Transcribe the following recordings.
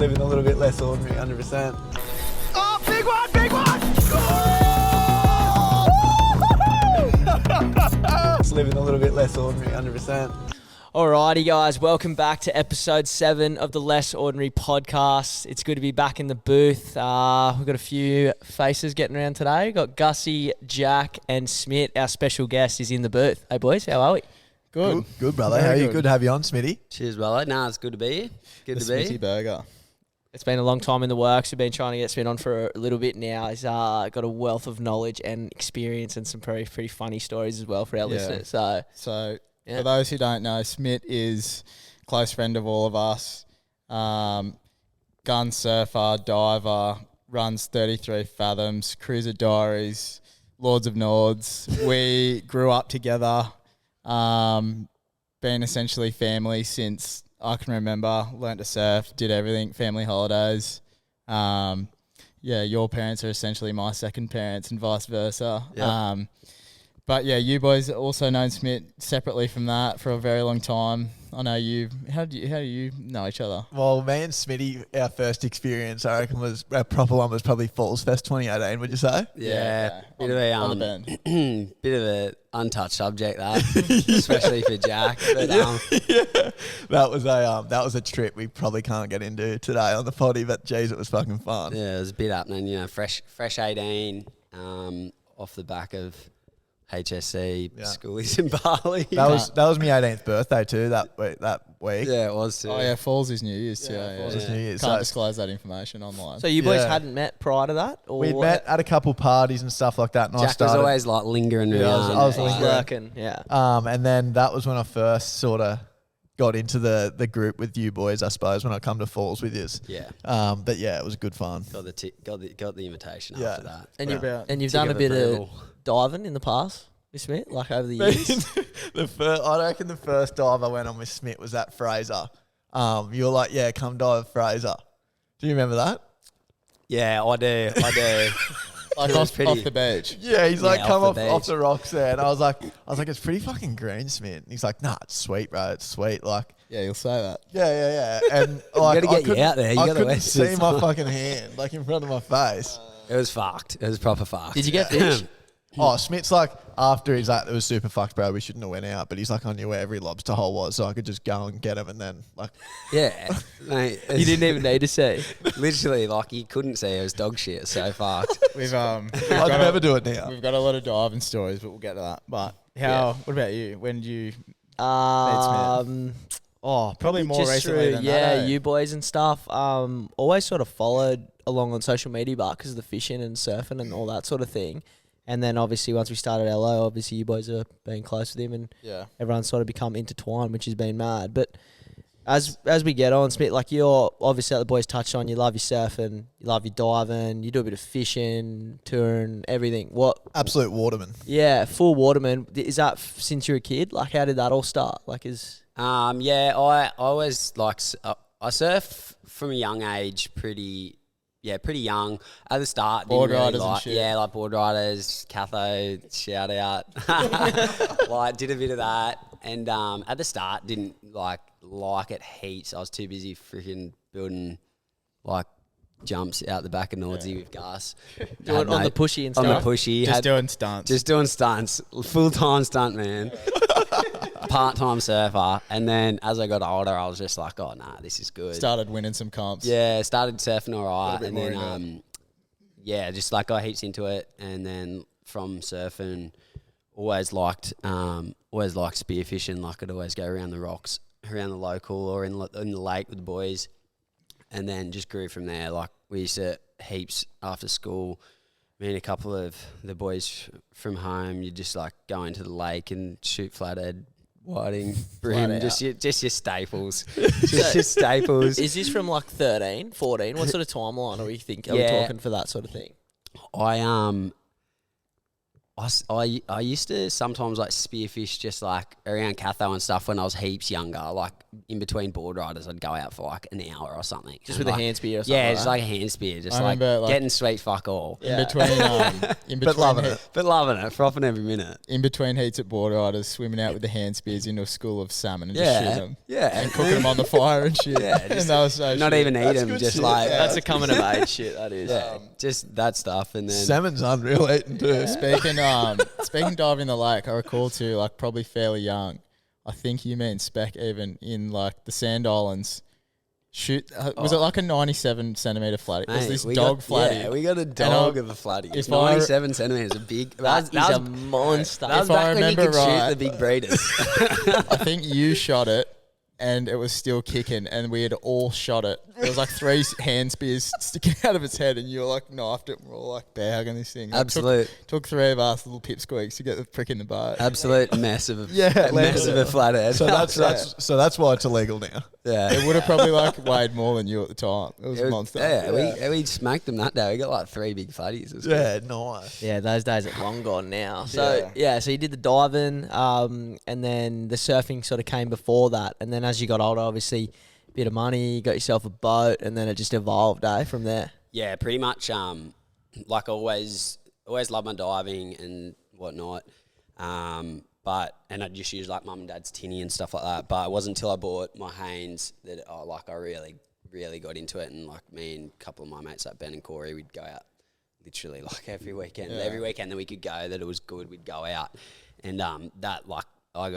living a little bit less ordinary, 100%. Oh, big one, big one! Just living a little bit less ordinary, 100%. Alrighty, guys, welcome back to episode 7 of the Less Ordinary podcast. It's good to be back in the booth. We've got a few faces getting around today. We've got Gussie, Jack, and Smit. Our special guest is in the booth. Hey, boys, how are we? Good, brother. How are you? Good to have you on, Smitty. Cheers, brother. Nah, it's good to be here. Good to be. Smitty burger. It's been a long time in the works. We've been trying to get Smit on for a little bit now. He's got a wealth of knowledge and experience and some pretty funny stories as well for our listeners. So for those who don't know, Smit is a close friend of all of us. Gun surfer, diver, runs 33 Fathoms, Cruiser Diaries, Lords of Nords. We grew up together, been essentially family since I can remember. Learned to surf, did everything, family holidays. Your parents are essentially my second parents and vice versa. Yep. But yeah, you boys also known Smit separately from that for a very long time. I know you. How do you know each other? Well, me and Smitty, our first experience, I reckon, was our proper one was probably Falls Fest 2018. Would you say? Yeah, bit of a bit of a untouched subject that, especially for Jack. But, that was a trip we probably can't get into today on the potty. But geez, it was fucking fun. Yeah, it was a bit happening. You know, fresh 18, off the back of HSC schoolies in Bali. That was my 18th birthday too. That week. Yeah, it was too. Oh yeah, Falls is New Year's too. Falls is New Year's. Can't disclose that information online. So you boys hadn't met prior to that? Or We'd met at a couple parties and stuff like that. And Jack was always like lingering around. I was lurking. Yeah. And then that was when I first sort of got into the group with you boys, I suppose, when I come to Falls with yous. Yeah. But yeah, it was good fun. Got the invitation after that. And you've done a bit of diving in the past with Smit, like over the years? I reckon the first dive I went on with Smit was at Fraser. You were like, yeah, come dive Fraser. Do you remember that? Yeah, I do. Like off the beach. Yeah, he's like, come off the the rocks there. And I was like, it's pretty fucking green, Smit. And he's like, nah, it's sweet, bro. It's sweet. Like, yeah, you'll say that. Yeah. And like, gotta get you out there. You I gotta couldn't see my fucking hand, like in front of my face. It was fucked. It was proper fucked. Did you get fish? Oh, Smit's like, after he's like, it was super fucked, bro. We shouldn't have went out. But he's like, I knew where every lobster hole was, so I could just go and get him. And then, like, yeah, mate, you didn't even need to see. Literally, like, you couldn't see. It was dog shit. So fucked. I'd never do it now. We've got a lot of diving stories, but we'll get to that. But what about you? When did you meet Smit? Probably more recently than that. You boys and stuff. Always sort of followed along on social media, but because of the fishing and surfing and all that sort of thing. And then obviously once we started LO, obviously you boys are being close with him, and everyone's sort of become intertwined, which has been mad. But as we get on, Smit, like you're obviously, like the boys touched on, you love your surfing, you love your diving, you do a bit of fishing, touring, everything. What? Absolute waterman. Yeah, full waterman. Is that since you were a kid? Like, how did that all start? Like, I always I surf from a young age, pretty young. At the start, board riders and shit. Yeah, like board riders, Catho, shout out. Like, did a bit of that. And at the start, didn't like it heaps. I was too busy freaking building like jumps out the back of Nordsey with Gus. On the pushy and stuff. On the pushy. Just doing stunts. Full-time stunt, man. Part-time surfer. And then as I got older, I was just like, oh, nah, this is good. Started winning some comps. Yeah, started surfing all right. And then, just like got heaps into it. And then from surfing, always liked spearfishing. Like, I'd always go around the rocks, around the local or in the lake with the boys. And then just grew from there. Like, we used to heaps after school. Me and a couple of the boys from home, you just like go into the lake and shoot flathead, whiting, brim, just your staples. Just your staples. Is this from like 13, 14? What sort of timeline are we talking for that sort of thing? I used to sometimes like spearfish just like around Catho and stuff when I was heaps younger. Like in between board riders, I'd go out for like an hour or something. Just And with a like, hand spear or something. Yeah, like just that. like a hand spear, just I like remember, like, getting sweet fuck all. In between, But loving it. But loving it, frothing every minute. in between heats at board riders, swimming out with the hand spears into a school of salmon and just shoot them. Yeah. And cooking them on the fire and shit. Yeah, and just that was so Not shit. even eat them, just shit. like That's a coming of age shit. That is. yeah, just that stuff. And then Salmon's unreal eating too. Speaking diving in the lake, I recall too, like probably fairly young. I think you mean Spec even in like the Sand Islands. Was it like a 97 centimeter flatty? It was mate, this we dog got, flatty. Yeah, we got a dog of a flatty. if I- 97 centimeters, a big. That is a monster. That was If I back when you remember could right- shoot the big breeders. I think you shot it, and it was still kicking, and we had all shot it. There was like 3 hand spears sticking out of its head, and you were like knifed it, and we're all like bagging this thing. It Absolute. Took 3 of us little pipsqueaks to get the prick in the boat. Absolute mess of a Yeah, mess of a flathead. So that's why it's illegal now. yeah. It would have probably like weighed more than you at the time. It was a monster. Yeah, we smacked them that day. We got like 3 big flatties. It was Yeah, nice. Yeah, those days are long gone now. So so you did the diving, and then the surfing sort of came before that, and then as you got older, obviously, a bit of money, you got yourself a boat, and then it just evolved, from there. Yeah, pretty much. Like always loved my diving and whatnot. But I just used like mum and dad's tinny and stuff like that. But it wasn't until I bought my Hanes that I really got into it. And like me and a couple of my mates like Ben and Corey, we'd go out literally like every weekend. Every weekend that we could go, that it was good, we'd go out. And that like I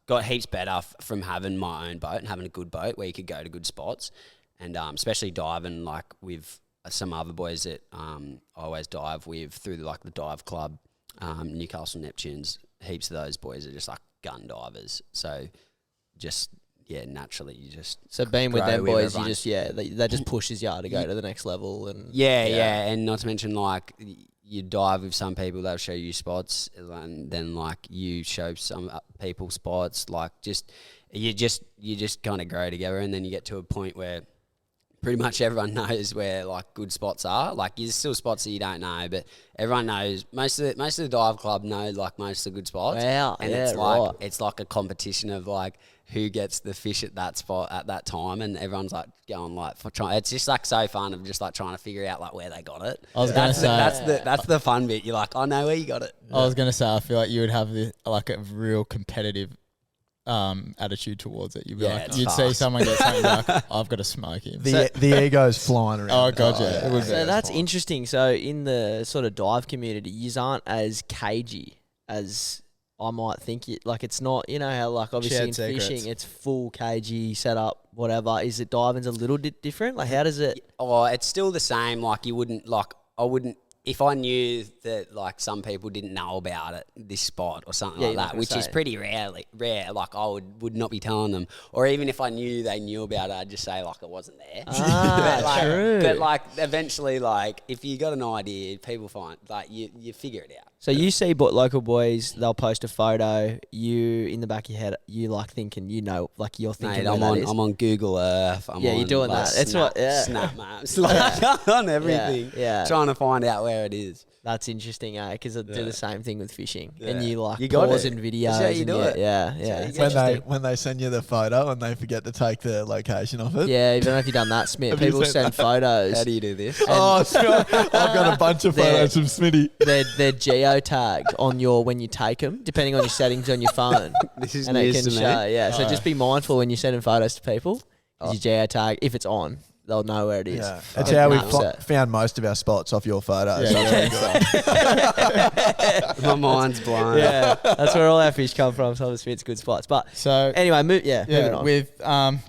got heaps better from having my own boat and having a good boat where you could go to good spots. And especially diving like with some other boys that I always dive with through the dive club, Newcastle Neptunes. Heaps of those boys are just like gun divers. So just naturally you just So being with grow them boys, everyone. you just that just pushes you to go to the next level. And and not to mention like you dive with some people, they'll show you spots, and then like you show some people spots. Like you just kind of grow together, and then you get to a point where pretty much everyone knows where like good spots are. Like there's still spots that you don't know, but everyone knows. Most of the dive club know like most of the good spots. Wow, and yeah, it's like right. it's like a competition of like who gets the fish at that spot at that time, and everyone's like going like for trying. It's just like so fun of just like trying to figure out like where they got it. I was gonna say That's the fun bit. You're like, I know where you got it. I was gonna say I feel like you would have like a real competitive attitude towards it. You'd be Yeah, like, it's you'd see fast. someone get something like, I've got to smoke him. The ego's flying around. Oh god, yeah. It would be. So that's interesting. So in the sort of dive community, you aren't as cagey as I might think. Like it's not, how like obviously Shared in secrets. fishing, it's full cagey setup, whatever. Is it diving's a little bit different? Like how does it? Oh, it's still the same. Like you wouldn't I wouldn't if I knew that like some people didn't know about it, this spot or something Yeah, like you're not that, gonna which say is it. pretty rare. Like I would not be telling them, or even if I knew they knew about it, I'd just say like it wasn't there. Ah, but, like, true. But like eventually, like if you got an idea, people find like you figure it out. So you see local boys, they'll post a photo. You in the back of your head, you like thinking, like you're thinking. Mate, I'm on Google Earth. Yeah, you're on, doing like, that. It's what- yeah. Snap maps, like, on everything. yeah. Trying to find out where it is. That's interesting, Because I do the same thing with fishing, and Yeah. you like You got pause it. in videos. That's how you and do it. Yeah. how you It's get interesting. when they send you the photo and they forget to take the location of it. Yeah, even if you've done that, Smit, Have you people seen send photos. How do you do this? Oh, I've got a bunch of They're- photos from Smitty. They're geotagged on when you take them, depending on your settings on your phone. This is And it news can to me. show, So just be mindful when you're sending photos to people. 'Cause your geotag, if it's on, they'll know where it is. Yeah, that's how we Upset. found most of our spots off your photos. Yeah, That's yeah. My mind's blown. Yeah, that's where all our fish come from. Some of Smit's good spots. But So anyway, moving on. with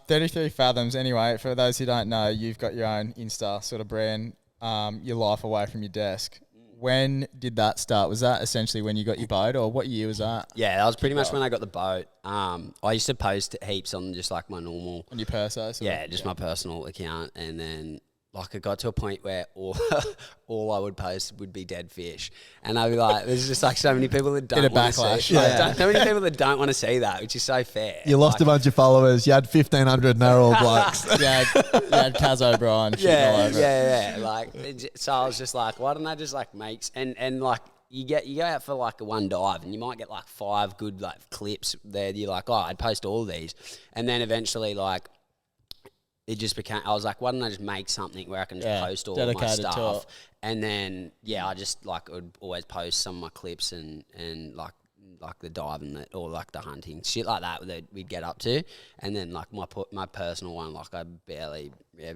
33 Fathoms. Anyway, for those who don't know, you've got your own Insta sort of brand. Your life away from your desk. When did that start? Was that essentially when you got your boat, or what year was that? Yeah, that was pretty much when I got the boat. I used to post heaps on just like my normal, On your perso? my personal account, and then like it got to a point where all I would post would be dead fish, and I'd be like, there's just like so many people that don't Bit of want to backlash. see, like, Yeah. so many people that don't want to see that, which is so fair. You lost a bunch of followers. You had 1,500 narrow blokes. you had Kaz O'Brien shitting all over it. Yeah. Like, so I was just like, why don't I just like make and like you go out for like a one dive and you might get like 5 good like clips there. You're like, oh, I'd post all these, and then eventually like it just became. I was like, why don't I just make something where I can just post all of my dedicated to stuff, it. and then I just like would always post some of my clips and like the diving or like the hunting shit like that we'd get up to, and then like my personal one like I barely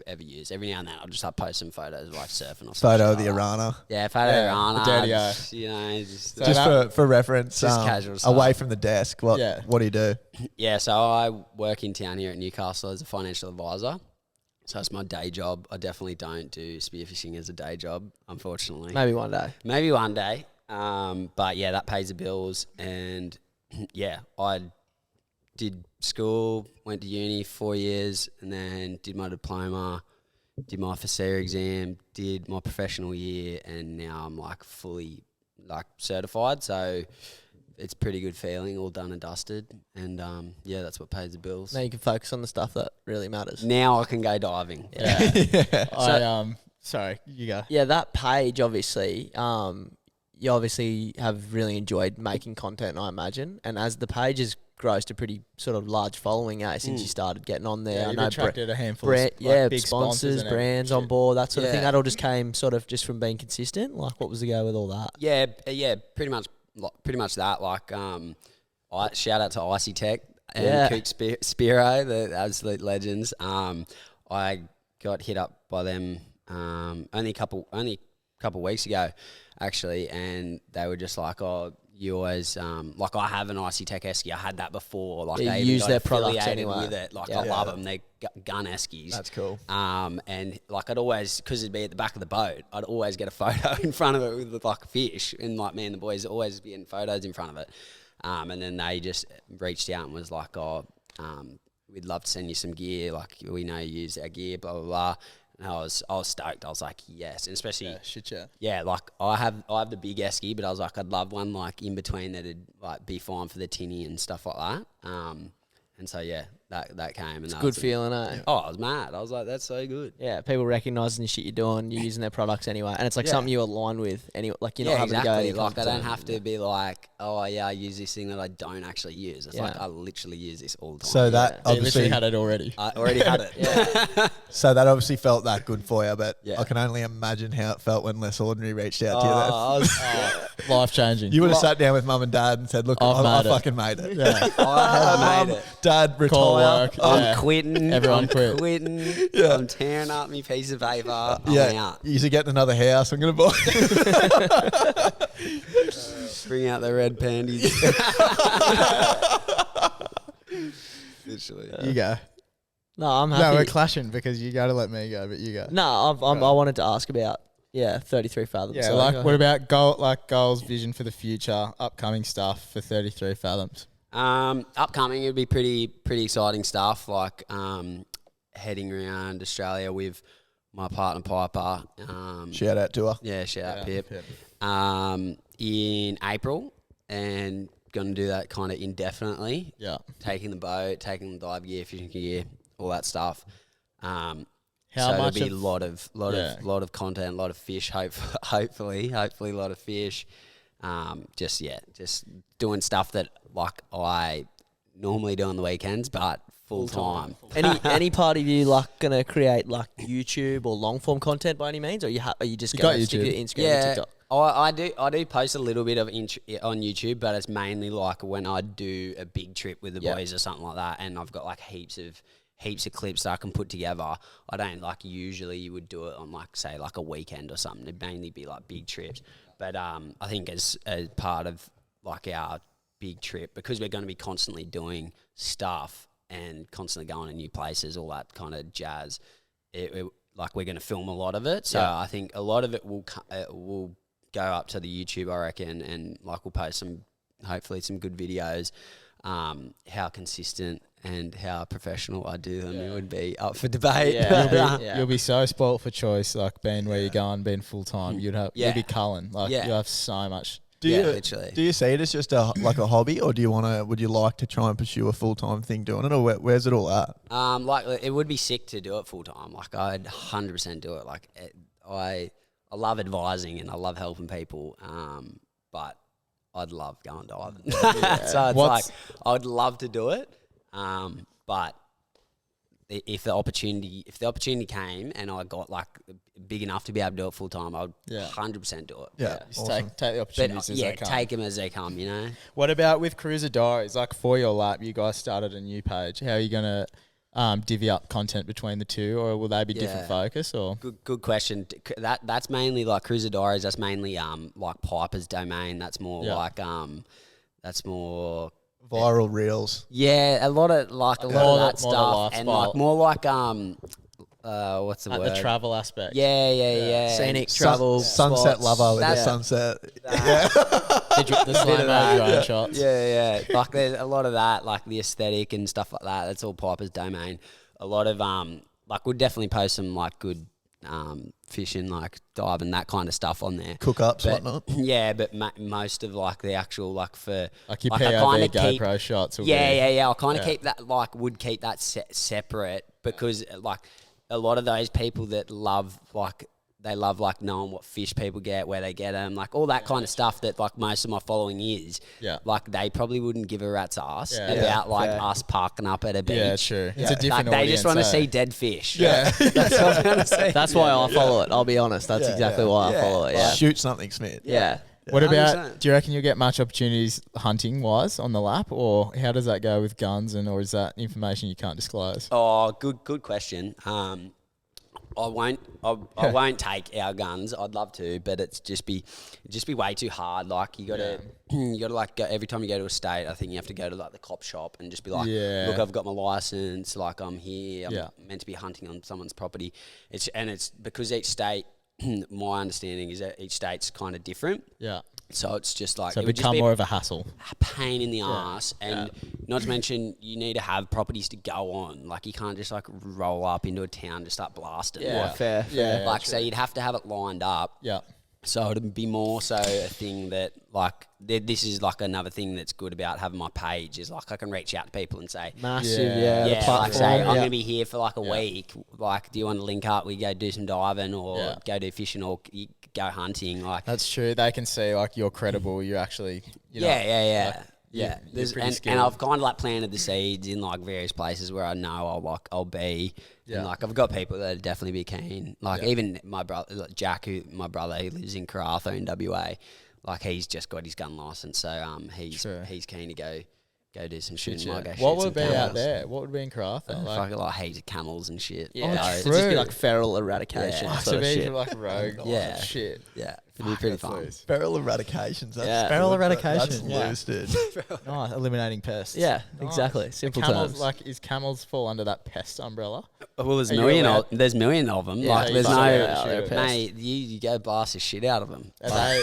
ever use. Every now and then I'll just post some photos of like surfing or some Photo shit of the like that. Arana. Yeah, photo of Arana. the dirty eye. Just, you know, just Just for reference, just casual stuff. away from the desk. What do you do? Yeah, so I work in town here at Newcastle as a financial advisor. So it's my day job. I definitely don't do spearfishing as a day job, unfortunately. Maybe one day. Maybe one day. But yeah, that pays the bills. And yeah, I did school, went to uni 4 years, and then did my diploma, did my FASEA exam, did my professional year, and now I'm like fully like certified. So it's a pretty good feeling, all done and dusted. And yeah, that's what pays the bills. Now you can focus on the stuff that really matters. Now I can go diving. Yeah. Sorry, you go. Yeah, that page obviously, you obviously have really enjoyed making content, I imagine. And as the page grows to pretty sort of large following, since you started getting on there, Yeah, I you've know attracted a handful of big sponsors, and brands everything. on board, that sort of thing. Yeah. That all just came sort of just from being consistent. Like, what was the go with all that? Yeah, pretty much that. Like, I shout out to Icy Tech and Coot Spiro, the absolute legends. I got hit up by them only a couple weeks ago, actually, and they were just like, "Oh, you always like I have an Icy Tech esky. I had that before. Like, Yeah, I you use got their products affiliated anyway. with it. Like, Yeah. I love them. They're gun eskies. That's cool. And like I'd always, because it'd be at the back of the boat, I'd always get a photo in front of it with like a fish, and like me and the boys always be getting photos in front of it. And then they just reached out and was like, "Oh, we'd love to send you some gear. Like, we know you use our gear, blah blah blah." And I was stoked. I was like, yes, and especially like I have the big esky, but I was like, I'd love one like in between that'd like be fine for the tinny and stuff like that. And so yeah, that came. And It's a that good was feeling, eh? Oh, I was mad. I was like, that's so good. Yeah, people recognising the shit you're doing, you're using their products anyway, and it's like something you align with. Anyway, like you're not having to go to your like I comfort don't zone. have to be like, oh yeah, I use this thing that I don't actually use. It's like I literally use this all the time. So that You obviously literally had it already. I already had it. So that obviously felt that good for you, but Yeah. I can only imagine how it felt when Less Ordinary reached out to you. Then. I was, Life changing. You would have sat down with mum and dad and said, "Look, I made it." fucking made it. Yeah. I have made it. Dad, Call retire." work. I'm Yeah. quitting. Everyone I'm quit. quitting. Yeah. I'm tearing up my piece of paper. I'm Yeah, out. you're getting another house. I'm gonna buy. Bring out the red panties. Literally. You go. No, I'm No, happy. we're clashing because you got to let me go, but you go. No, I wanted to ask about 33 Fathoms. Yeah, so like go what ahead. about goals, vision for the future, upcoming stuff for 33 Fathoms? Upcoming, it'd be pretty exciting stuff. Like heading around Australia with my partner Piper. Shout out to her. Yeah, shout out Pip. Pip. In April, and gonna do that kind of indefinitely. Yeah. Taking the boat, taking the dive gear, fishing gear, all that stuff. How so much there'll be of- a lot of content, a lot of fish. Hopefully, a lot of fish. Just doing stuff that like I normally do on the weekends, but full time. any part of you like gonna create like YouTube or long form content by any means, or are you just gonna got stick to YouTube. Instagram and Yeah, TikTok? I do post a little bit of on YouTube, but it's mainly like when I do a big trip with the boys or something like that, and I've got like heaps of clips that I can put together. I don't like usually you would do it on like say like a weekend or something. It'd mainly be like big trips, but I think as part of like our big trip, because we're going to be constantly doing stuff and constantly going to new places, all that kind of jazz. Like we're going to film a lot of it, so I think a lot of it will go up to the YouTube, I reckon, and like we'll post hopefully some good videos. How consistent and how professional I do them, it would be up for debate. You'll be so spoilt for choice, like being where you're going, being full time. You'll be culling. Like you'll have so much. Literally. Do you see it as just like a hobby, or would you like to try and pursue a full time thing doing it, or where's it all at? Like it would be sick to do it full time. Like I'd 100% do it. Like I love advising and I love helping people. but I'd love going diving. So it's like I'd love to do it, but if the opportunity came and I got like big enough to be able to do it full time, I'd 100% do it. Yeah, Just awesome. take the opportunities as they come. take them as they come. You know. What about with Cruiser Diaries? Like for your lap, you guys started a new page. How are you gonna divvy up content between the two, or will they be different focus? Or good question. That's mainly like Cruiser Diaries. That's mainly like Piper's domain. That's more like that's more Viral reels. Yeah, a lot of that stuff, and like more like what's the word? the travel aspect. Yeah. Scenic travel, Sunset spots. lover with the That- sunset. The slow-mo drone shots. Yeah. Like there's a lot of that, like the aesthetic and stuff like that. That's all Piper's domain. A lot of like we'll definitely post some like good fishing, like diving, that kind of stuff on there. Cook ups, But, whatnot. Yeah, but most of like the actual like for Like your I POV kinda GoPro shots. Will Yeah. I kind of Yeah. keep that would keep that separate because like a lot of those people that love like knowing what fish people get, where they get them, like all that kind of stuff that like most of my following is. Yeah. Like they probably wouldn't give a rat's ass Yeah. about like fair. us parking up at a beach. Yeah, true. It's a Like different they just audience, want to eh? see dead fish. Yeah. That's what I want to see. That's why I follow it. I'll be honest. That's exactly why I follow it. Yeah. Shoot something, Smith. Yeah. What about? 100%. Do you reckon you'll get much opportunities hunting wise on the lap, or how does that go with guns, or is that information you can't disclose? Oh, good question. I won't take our guns. I'd love to, but it'd just be way too hard. Like you gotta like go, every time you go to a state, I think you have to go to like the cop shop and just be like, look, I've got my license. Like I'm here. I'm meant to be hunting on someone's property. It's because each state. My understanding is that each state's kind of different. Yeah. So it's just like So it it would just become be more of a hassle. a pain in the ass, and not to mention you need to have properties to go on. Like you can't just like roll up into a town to start blasting. Yeah. Like, Fair. Yeah. like so you'd have to have it lined up. Yeah. So it'd be more so a thing that like this is like another thing that's good about having my page is like I can reach out to people and say, Massive. Yeah. The yeah, like platform. say I'm Yeah. gonna be here for like a week. Like, do you want to link up? We go do some diving or go do fishing or go hunting. Like That's true. They can see like you're credible. You're actually. You know, yeah. like, Yeah, you're pretty and skilled. I've kind of like planted the seeds in like various places where I know I'll be, and like I've got people that would definitely be keen. Like even my brother, like Jack, who lives in Karratha in WA, like he's just got his gun license, so he's keen to go do some shooting. Might go shoot What would some be out camels. there? What would be in Karratha? Fucking like heaps of camels and shit. Yeah. Oh, It'd true. just be like feral eradication Yeah. sort To of be shit. like rogue. Yeah. Shit. Yeah, it'd be pretty That's fun. loose. Feral eradications. That's Yeah. Feral good. eradication, That's yeah. loose, dude. Nice. Eliminating pests. Yeah, Nice. exactly. Simple camels, terms. like, is camels fall under that pest umbrella? Well, there's Are you million allowed- there's million of them. Yeah, like you there's fucking no allowed, they're a pest. mate. You go blast the shit out of them. Are they?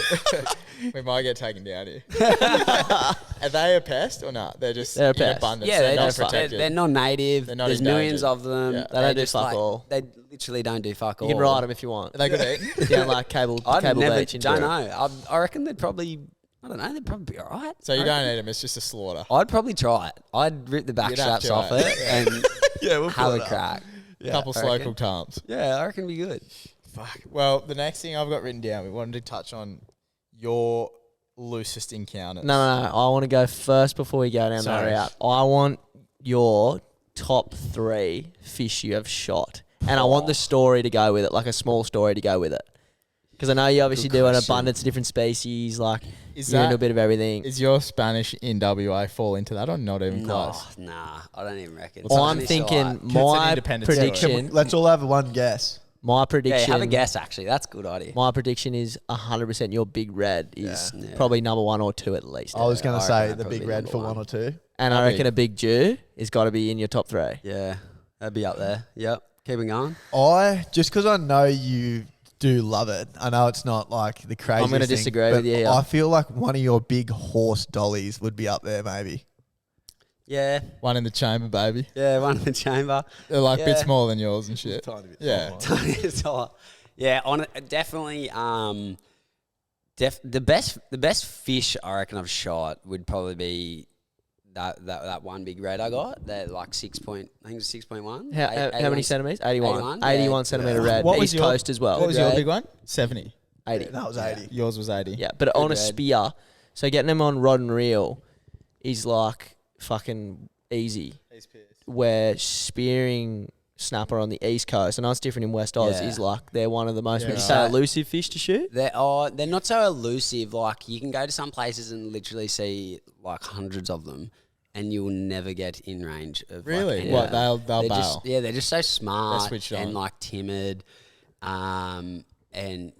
We might get taken down here. Are they a pest or not? They're just They're a in pest. abundance. Yeah, they're they're not just protected. they're non-native. They're not There's millions endangered. of them. Yeah. They don't do just, fuck all. They literally don't do fuck all. You can ride them if you want. Are they good eating? Down like cable I beach in don't Durham. know. I reckon they'd probably. I don't know. They'd probably be alright. So you don't eat them. It's just a slaughter. I'd probably try it. I'd rip the back You'd have straps to, off eh? it and Yeah, we'll have pull a it up. crack. Couple I local reckon. times. Yeah, I reckon it'd be good. Fuck. Well, the next thing I've got written down, we wanted to touch on your loosest encounters. No. I want to go first before we go down Sorry. that route. I want your top 3 fish you have shot. And I want the story to go with it, like a small story to go with it. Because I know you obviously do an abundance of different species, like Is you're into a that- bit of everything. Is your Spanish in WA fall into that or not even No, close? nah, I don't even reckon. Well, I'm Spanish thinking are like- my independent story. prediction. Let's all have one guess. My Yeah, prediction. have a guess. Actually, that's a good idea. My prediction is 100% your big red is Yeah. probably number 1 or 2 at least. I was going I to reckon say that'd the probably big be red number for one. 1 or 2. And I How reckon big? a big Jew has got to be in your top 3. Yeah, that'd be up there. Yep, keep it going. Just because I know you do love it, I know it's not like the craziest I'm gonna thing, disagree but with you here. I feel like one of your big horse dollies would be up there, maybe. Yeah, One in the chamber, baby. yeah, one in the chamber. They're like a bit Yeah. smaller than yours and shit. Tiny bit Yeah. smaller. Yeah, definitely. The best fish I reckon I've shot would probably be that one big red I got. That like 6.1. How many centimetres? 81. 81, 81 yeah. centimetre red. What was East your- Coast as well. What was your Right? big one? 70. 80. Yeah, that was 80. Yours was 80. Yeah, but on a red. spear. So getting them on rod and reel is like fucking easy. Where spearing snapper on the East Coast, I know it's different in West Oz, Yeah. is like they're one of the most, Yeah. would you say, elusive fish to shoot? They're not so elusive. Like you can go to some places and literally see like hundreds of them, and you will never get in range of. Really? Like, What, they'll they're bail? they're just so smart switched and on. like timid, and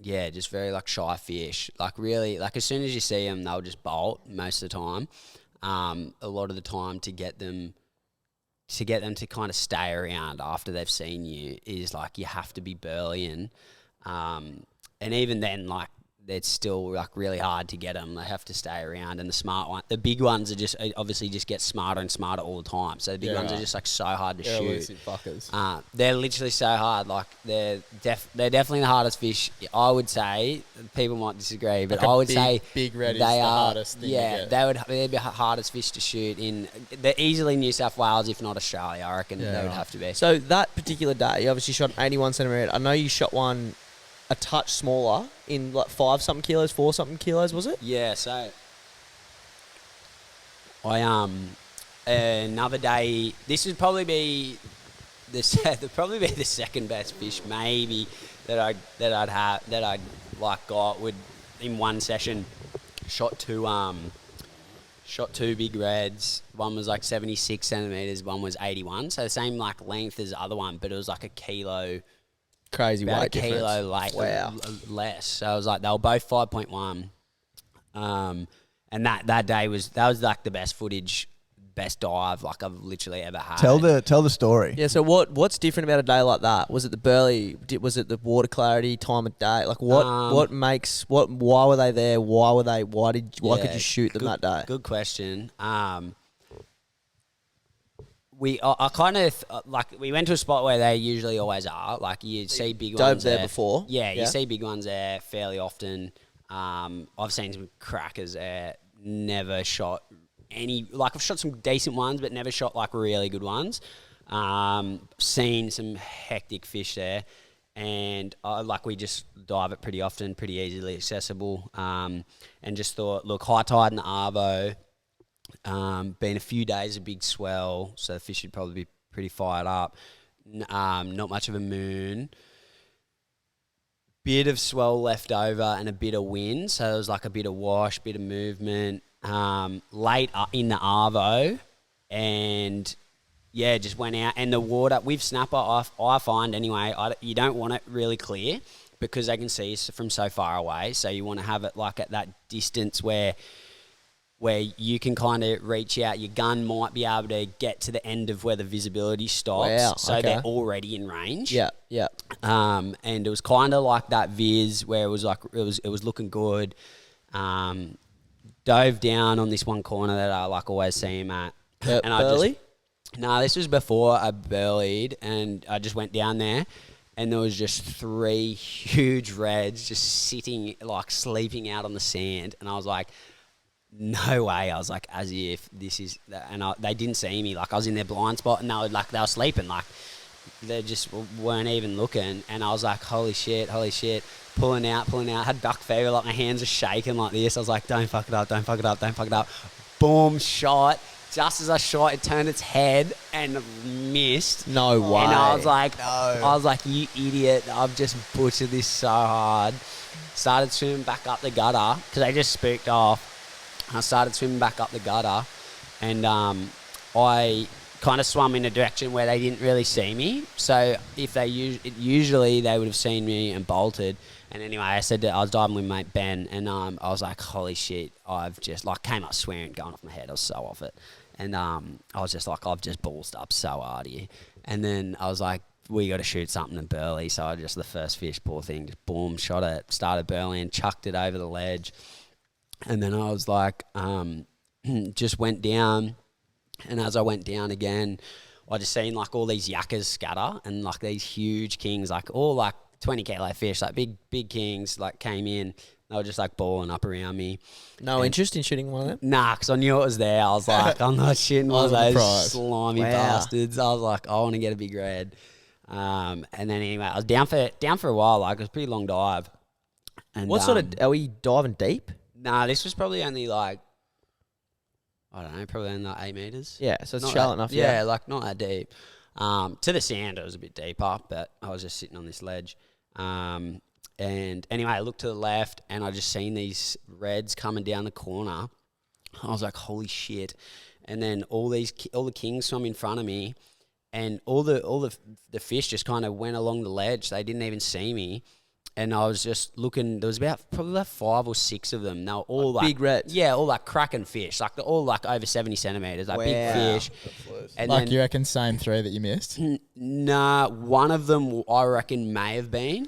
yeah, just very like shy fish. Like really, like as soon as you see them, they'll just bolt most of the time. A lot of the time to get them to kind of stay around after they've seen you is like you have to be burlying, and even then, like it's still like really hard to get them. They have to stay around, and the big ones are just obviously just get smarter and smarter all the time. So the big ones are just like so hard to shoot. Elusive fuckers. They're literally so hard. Like they're definitely the hardest fish. I would say people might disagree, but Like a I would big- say big red is they the are hardest thing to Yeah, get. they'd be the hardest fish to shoot in. They're easily New South Wales, if not Australia. I reckon Yeah, they would right. have to be. So that particular day, you obviously shot an 81 centimetre. I know you shot one a touch smaller in like 5-something kilos, 4-something kilos, was it? Yeah, so I another day. This would probably be the second best fish maybe that I'd like got would in one session shot two big reds. One was like 76 centimeters. One was 81. So the same like length as the other one, but it was like a kilo. Crazy About a weight kilo difference. late, Wow. less. So I was like, they were both 5.1. And that day was like the best footage, best dive like I've literally ever had. Tell the story. Yeah, so what's different about a day like that? Was it the burley? Was it the water clarity, time of day? Like why were they there? Why could Yeah, you shoot them that day? Good question. I kind of like we went to a spot where they usually always are. Like you see big dove ones there before? Yeah, you Yeah. see big ones there fairly often. I've seen some crackers there. Never shot any. Like I've shot some decent ones, but never shot like really good ones. Seen some hectic fish there, and like we just dive it pretty often, pretty easily accessible. And just thought, look, high tide in the Arvo. Been a few days of big swell, so the fish should probably be pretty fired up. Not much of a moon. Bit of swell left over and a bit of wind, so there was like a bit of wash, bit of movement. Late in the Arvo, and yeah, just went out. And the water with snapper, I find anyway, you don't want it really clear because they can see us from so far away. So you want to have it like at that distance where you can kind of reach out. Your gun might be able to get to the end of where the visibility stops. Wow, so okay. they're already in range. Yeah, yeah. And it was kind of like that viz where it was like it was looking good. Dove down on this one corner that I like always see him at. And burley? No, this was before I burleyed, and I just went down there, and there was just 3 huge reds just sitting like sleeping out on the sand, and I was like, no way. I was like, as if this is, and they didn't see me. Like I was in their blind spot, and they were sleeping. Like they just weren't even looking. And I was like, holy shit. Pulling out. Had duck fever. Like my hands are shaking like this. I was like, don't fuck it up. Boom, shot. Just as I shot, it turned its head and missed. No way. And I was like, you idiot. I've just butchered this so hard. Started swimming back up the gutter because they just spooked off. I started swimming back up the gutter, and I kind of swam in a direction where they didn't really see me. So if usually they would have seen me and bolted. And anyway, I said that I was diving with mate Ben, and I was like, holy shit, I've just like came up swearing, going off my head. I was so off it, and I was just like, I've just ballsed up so hard here. And then I was like, we got to shoot something in burley. So I just the first fish, poor thing, just boom, shot it, started burleying, chucked it over the ledge. And then I was like, just went down. And as I went down again, I just seen like all these yakkers scatter and like these huge kings, like all like 20 kilo fish, like big kings, like came in. They were just like balling up around me. No interest in shooting one of them? Nah, because I knew it was there. I was like, I'm not shooting one of Wasn't those surprised. slimy Wow. bastards. I was like, I want to get a big red. And then anyway, I was down for a while. Like it was a pretty long dive. And What sort of are we diving deep? Nah, this was probably only like I don't know, probably only like 8 meters. Yeah, so it's Not shallow that- enough. Yeah, like not that deep. To the sand, it was a bit deeper, but I was just sitting on this ledge. And anyway, I looked to the left, and I just seen these reds coming down the corner. I was like, "Holy shit!" And then all the kings swam in front of me, and all the fish just kind of went along the ledge. They didn't even see me. And I was just looking. There was probably about 5 or 6 of them. They were all like big reds? Yeah, all like cracking fish. Like they're all like over 70 centimeters. Like big Wow. fish. And Like then, you reckon same 3 that you missed? nah, one of them I reckon may have been.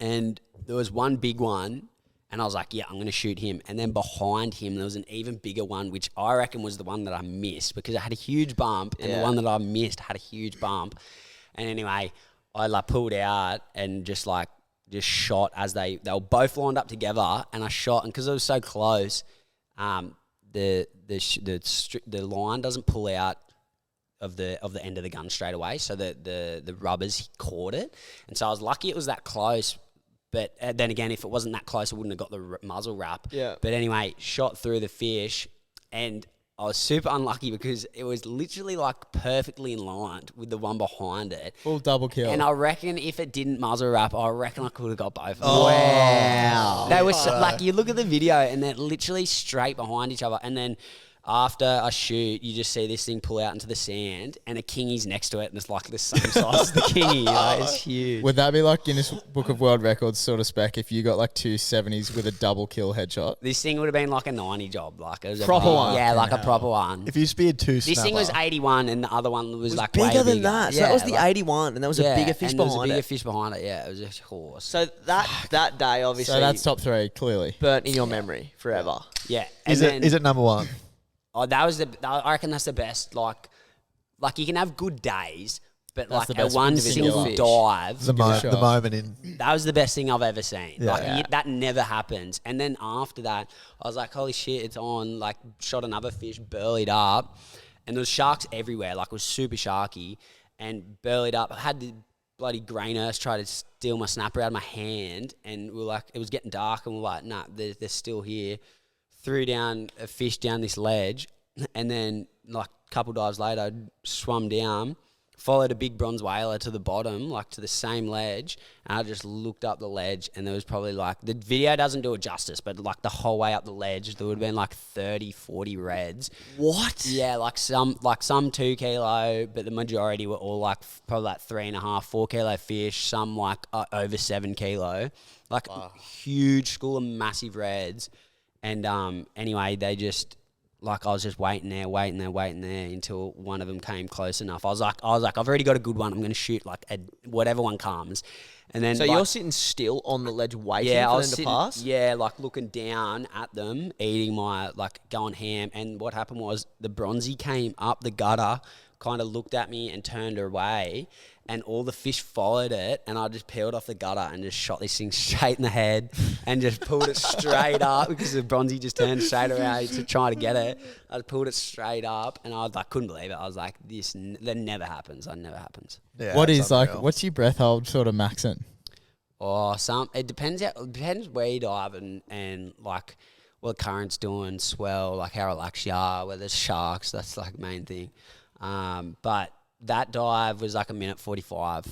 And there was one big one. And I was like, yeah, I'm going to shoot him. And then behind him, there was an even bigger one, which I reckon was the one that I missed because it had a huge bump. And the one that I missed had a huge bump. And anyway, I like pulled out and just shot as they were both lined up together, and I shot, and because it was so close, the line doesn't pull out of the end of the gun straight away, so the rubbers caught it, and so I was lucky it was that close. But then again, if it wasn't that close, I wouldn't have got the muzzle wrap. Yeah. But anyway, shot through the fish, and I was super unlucky because it was literally like perfectly in line with the one behind it. Full double kill. And I reckon if it didn't muzzle wrap, I reckon I could have got both of them. Wow. They were like, you look at the video and they're literally straight behind each other. And then after I shoot, you just see this thing pull out into the sand, and a kingy's next to it, and it's like the same size as the kingy. Like, it's huge. Would that be like Guinness Book of World Records sort of spec if you got like 2 70s with a double kill headshot? This thing would have been like a 90 job. Like it was Proper one. Yeah, like a proper one. If you speared 2 This thing was 81, and the other one was like way bigger than bigger. that. So Yeah, that was the like- 81, and there was a bigger fish and there was behind a bigger it. fish behind it. Yeah, it was a horse. So that day obviously So that's top 3, clearly. burnt in your memory forever. Yeah. Is it number 1? Oh, I reckon that's the best. Like you can have good days, but That's like the a best one individual single fish. dive, The moment in. that was the best thing I've ever seen. Yeah. Like Yeah. that never happens. And then after that, I was like, holy shit, it's on. Like shot another fish, burleyed up, and there was sharks everywhere. Like it was super sharky, and burleyed up. I had the bloody grey nurse try to steal my snapper out of my hand, and we were like, it was getting dark, and we're like, nah, they're still here. Threw down a fish down this ledge, and then like a couple dives later, swum down, followed a big bronze whaler to the bottom, like to the same ledge, and I just looked up the ledge, and there was probably like, the video doesn't do it justice, but like the whole way up the ledge, there would have been like 30, 40 reds. What? Yeah, like some 2 kilo, but the majority were all like probably like 3.5, 4 kilo fish, some like over 7 kilo, like huge school of massive reds. And anyway, they just, like I was just waiting there until one of them came close enough. I was like, I've already got a good one. I'm going to shoot like whatever one comes. And then So like, you're sitting still on the ledge waiting I for was them to sitting, pass? yeah, like looking down at them, eating my, like going ham. And what happened was the bronzy came up the gutter, kind of looked at me and turned away, and all the fish followed it, and I just peeled off the gutter and just shot this thing straight in the head and just pulled it straight up because the bronzy just turned straight around to try to get it. I just pulled it straight up, and I like couldn't believe it. I was like, that never happens. That never happens. Yeah, What that's is like, unreal. what's your breath hold sort of maxing? Or it depends. It depends where you dive and like what the current's doing, swell, like how relaxed you are, where there's sharks. That's like the main thing. But that dive was like 1:45.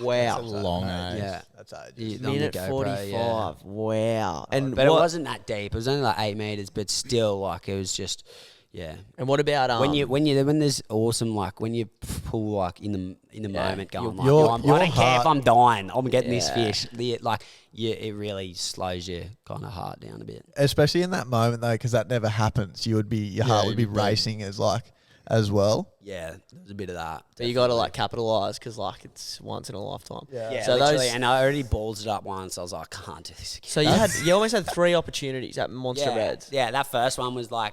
Wow. Long age. Yeah. That's ages. On the Minute GoPro, 45. yeah. Wow. And But it what, wasn't that deep. It was only like 8 meters, but still, like it was just, yeah. and what about When there's awesome, like when you pull like in the moment, going like, your I don't care if heart- I'm dying, I'm getting this Yeah. fish. It really slows your kind of heart down a bit. Especially in that moment though, because that never happens. Your heart would be you'd be dead. racing as well. Yeah, there's a bit of that. But you got to like capitalize because like it's once in a lifetime. Yeah, So literally, those. and I already balls it up once. I was like, I can't do this again. So you almost had 3 opportunities at Monster yeah, Reds. yeah, that first one was like,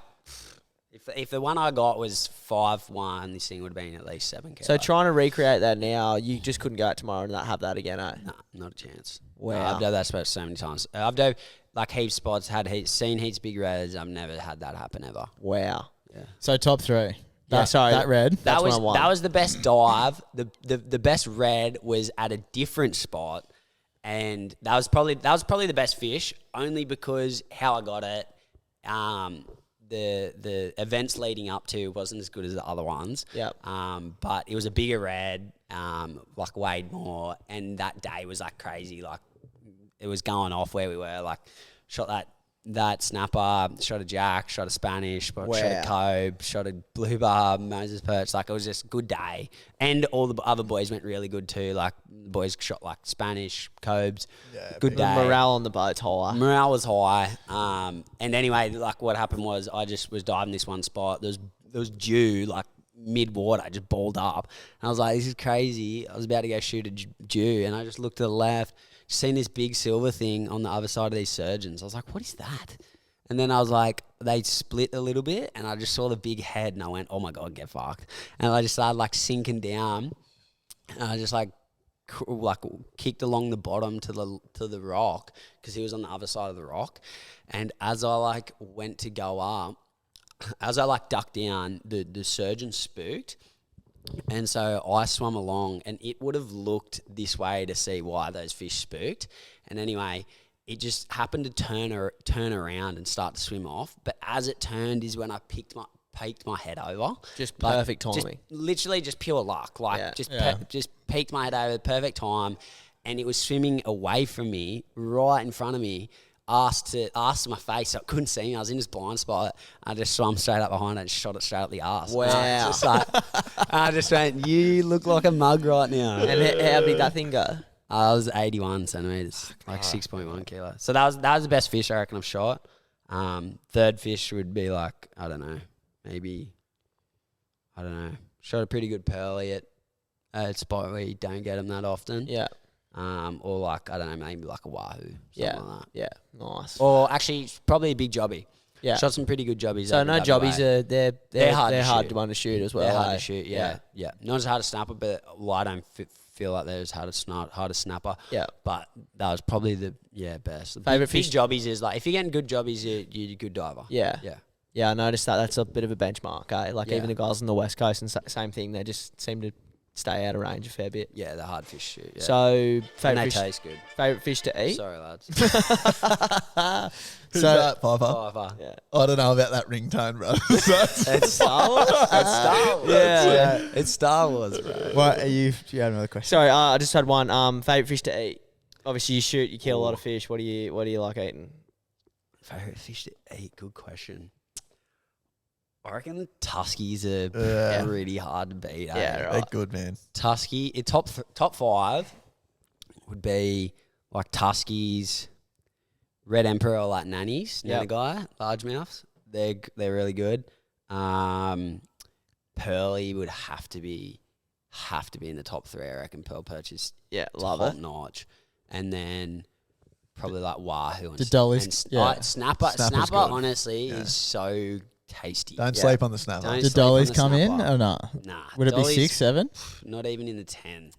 if the one I got was 5-1, this thing would have been at least 7 kilo. So trying to recreate that now, you just couldn't go out tomorrow and not have that again, eh? Nah, not a chance. Wow. I've done that spot so many times. I've done like heaps spots, seen heaps big reds. I've never had that happen ever. Wow. So top 3. Yeah, sorry. That red. That's when I won. That was the best dive. The best red was at a different spot, and that was probably the best fish, only because how I got it. The events leading up to wasn't as good as the other ones. Yep. But it was a bigger red, like weighed more, and that day was like crazy. Like it was going off where we were. Like shot that snapper, shot a jack, shot a Spanish, shot a cobe, shot a blue barb, Moses perch. Like it was just a good day, and all the other boys went really good too. Like the boys shot like Spanish, cobes. Yeah, good day. Morale on the boat's high. Morale was high. And anyway, like what happened was I just was diving this one spot. There was dew like mid water, just balled up. And I was like, this is crazy. I was about to go shoot a dew, and I just looked to the left. Seen this big silver thing on the other side of these surgeons. I was like, what is that? And then I was like, they split a little bit, and I just saw the big head, and I went, oh my God, get fucked. And I just started like sinking down, and I just like kicked along the bottom to the rock, because he was on the other side of the rock. And as I like went to go up, as I like ducked down, the surgeon spooked. And so I swam along, and it would have looked this way to see why those fish spooked. And anyway, it just happened to turn around and start to swim off. But as it turned is when I peeked my head over. Just perfect timing. Just, literally just pure luck. Like just peeked my head over, perfect time. And it was swimming away from me, right in front of me. Asked to my face, so I couldn't see me. I was in this blind spot. I just swam straight up behind it and shot it straight up the arse. Wow. I just went, you look like a mug right now. And how big that thing go? I was 81 centimetres, like 6.1 kilo. So that was the best fish I reckon I've shot. Third fish would be like, I don't know. Shot a pretty good pearly at a spot where you don't get them that often. Yeah. Or like, I don't know, maybe like a wahoo. Like that. Yeah. Nice. Or actually, probably a big jobby. Yeah. Shot some pretty good jobbies. So no jobbies they're hard to want to shoot as well. They're hard to shoot, yeah. Not as hard as snapper, but I don't feel like they're as hard as snapper. Yeah. But that was probably the best. The Favorite fish jobbies is like, if you're getting good jobbies, you're a good diver. Yeah. Yeah. Yeah, I noticed that. That's a bit of a benchmark, eh? Like even the guys on the West Coast and same thing, they just seem to stay out of range a fair bit. Yeah, the hard fish shoot. Yeah. So they taste good. Favorite fish to eat? Sorry, lads. Who's that, Piper? Piper. Yeah. I don't know about that ringtone, bro. It's Star Wars. It's Star Wars. Yeah. It's Star Wars, bro. What do you have another question? Sorry, I just had one. Favorite fish to eat? Obviously, you shoot, you kill a lot of fish. What do you like eating? Favorite fish to eat? Good question. I reckon the Tuskies are really hard to beat. Yeah, right. They're good, man. Tusky, top five would be like Tuskies, Red Emperor, or like Nannies, Nanagai, largemouths. They're really good. Pearly would have to be in the top three. I reckon pearl perch is top notch, and then probably like wahoo and snapper. Snapper honestly is so tasty. Don't sleep on the snapper. Did dollies come in or not? Nah. Would it be 6, 7? Not even in the 10.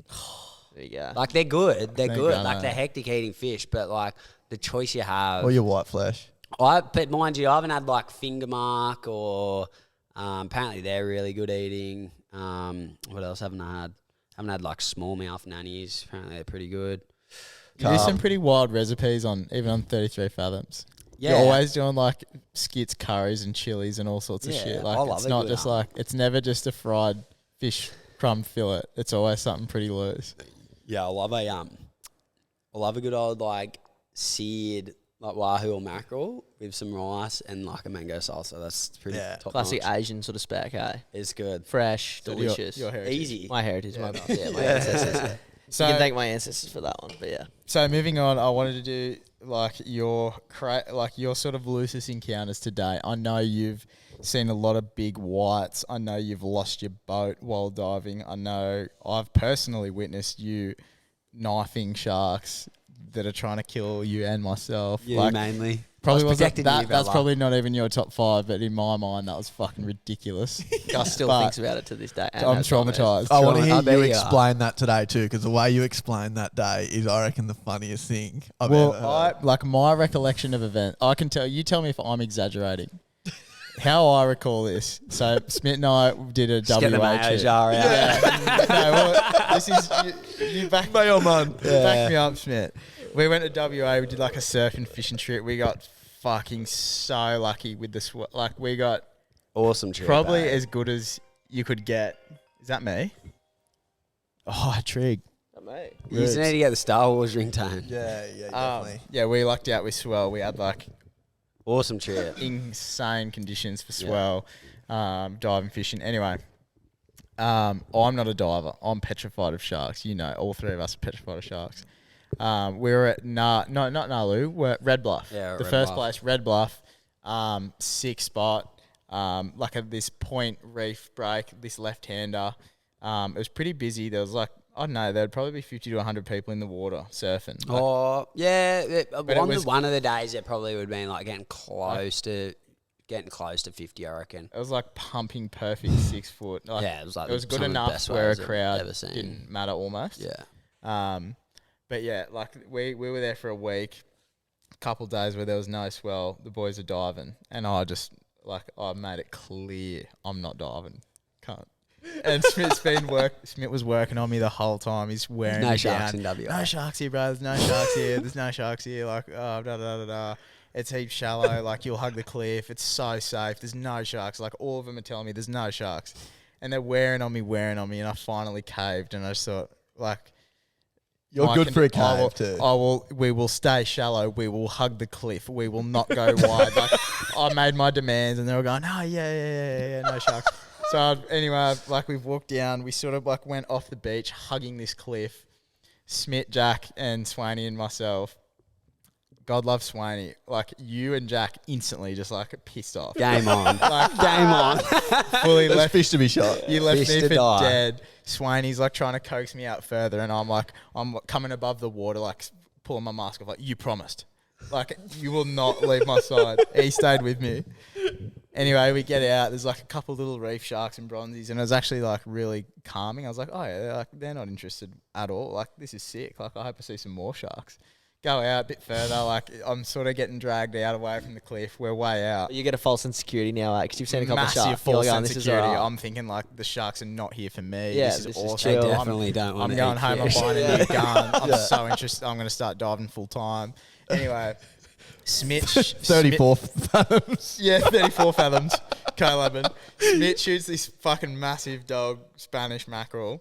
There you go. Like they're good. They're good. Like they're hectic eating fish, but like the choice you have. Or your white flesh. But mind you, I haven't had like finger mark or apparently they're really good eating. What else haven't I had? Haven't had like smallmouth nannies. Apparently they're pretty good. You do some pretty wild recipes even on 33 Fathoms. Yeah. You're always doing like skits, curries, and chilies and all sorts of shit. Like it's not just like it's never just a fried fish crumb fillet. It's always something pretty loose. Yeah, I love a good old like seared like wahoo or mackerel with some rice and like a mango salsa. That's pretty top classic notch. Asian sort of spec, eh? It's good. Fresh, delicious. Your heritage. Easy. My heritage, my ancestors. So you can thank my ancestors for that one, but yeah. So moving on, I wanted to do like your sort of loosest encounters today. I know you've seen a lot of big whites. I know you've lost your boat while diving. I know I've personally witnessed you knifing sharks that are trying to kill you and myself. You mainly. Probably wasn't that. That's probably not even your top 5, but in my mind, that was fucking ridiculous. Gus still thinks about it to this day. I'm traumatized. I want to hear you explain that today too, because the way you explained that day is, I reckon, the funniest thing I've ever heard. Like my recollection of event, I can tell. You tell me if I'm exaggerating. how I recall this. So Smit and I did a Just get the WA mayo trip. jar out. No, well, this is you back Mayo man. back me up, Smit. We went to WA. We did like a surf and fishing trip. We got fucking so lucky with the like we got Awesome trip. probably eh? as good as you could get. Is that me? Oh, Trig. You just need to get the Star Wars ringtone. Yeah, definitely. Yeah, we lucked out with swell. We had like Awesome trip. insane conditions for swell, diving, fishing. Anyway, I'm not a diver. I'm petrified of sharks. You know, all three of us are petrified of sharks. We were at not Nalu. We're at Red Bluff. Yeah, the Red first Bluff. place, Red Bluff. Sick spot. Like at this point reef break, this left-hander. It was pretty busy. There was like, I don't know, there'd probably be 50 to 100 people in the water surfing. Like, Oh, yeah. it was- One of the days it probably would have been like getting close to 50, I reckon. it was like pumping perfect 6 foot. Like, Yeah, it was like it was good some of the enough best where a waves I've crowd ever seen. didn't matter almost. Yeah. But yeah, like we were there for a week, a couple days where there was no swell. The boys are diving, and I just I made it clear I'm not diving. Can't. And Smit was working on me the whole time. He's wearing No me sharks down. in WA. No sharks here, bro. There's no sharks here. There's no sharks here. Like, oh, da da da da. It's heaps shallow. Like, you'll hug the cliff. It's so safe. There's no sharks. Like, all of them are telling me there's no sharks. And they're wearing on me. And I finally caved. And I just thought, like, You're I good can- for a I will- cave too. we will stay shallow. We will hug the cliff. We will not go wide. Like, I made my demands, and they were going, "Oh yeah, no sharks." So anyway, like we've walked down. We sort of like went off the beach, hugging this cliff. Smit, Jack, and Swaney and myself. God love Swaney. Like you and Jack instantly just like pissed off. Game on. Like, Game on. fully There's left. fish to be shot. You left Fish me to for die. dead. Swaney's like trying to coax me out further, and I'm coming above the water, like pulling my mask off. Like, you promised. Like, you will not leave my side. He stayed with me. Anyway, we get out. There's like a couple little reef sharks and bronzies, and it was actually like really calming. I was like, oh yeah, they're not interested at all. Like, this is sick. Like, I hope I see some more sharks. Go out a bit further. Like, I'm sort of getting dragged out away from the cliff. We're way out. You get a false insecurity now, because you've seen a couple Massive of sharks. You're false like, "Oh, this is insecurity. alright." I'm thinking like the sharks are not here for me. Yeah, this is this is awesome. They chill. definitely don't want I'm to going eat home. I'm fish. buying a new gun. I'm so interested. I'm going to start diving full time. Anyway, Smit. 34 fathoms. Yeah, 34 fathoms. Co-Laban. Smit shoots this fucking massive dog Spanish mackerel,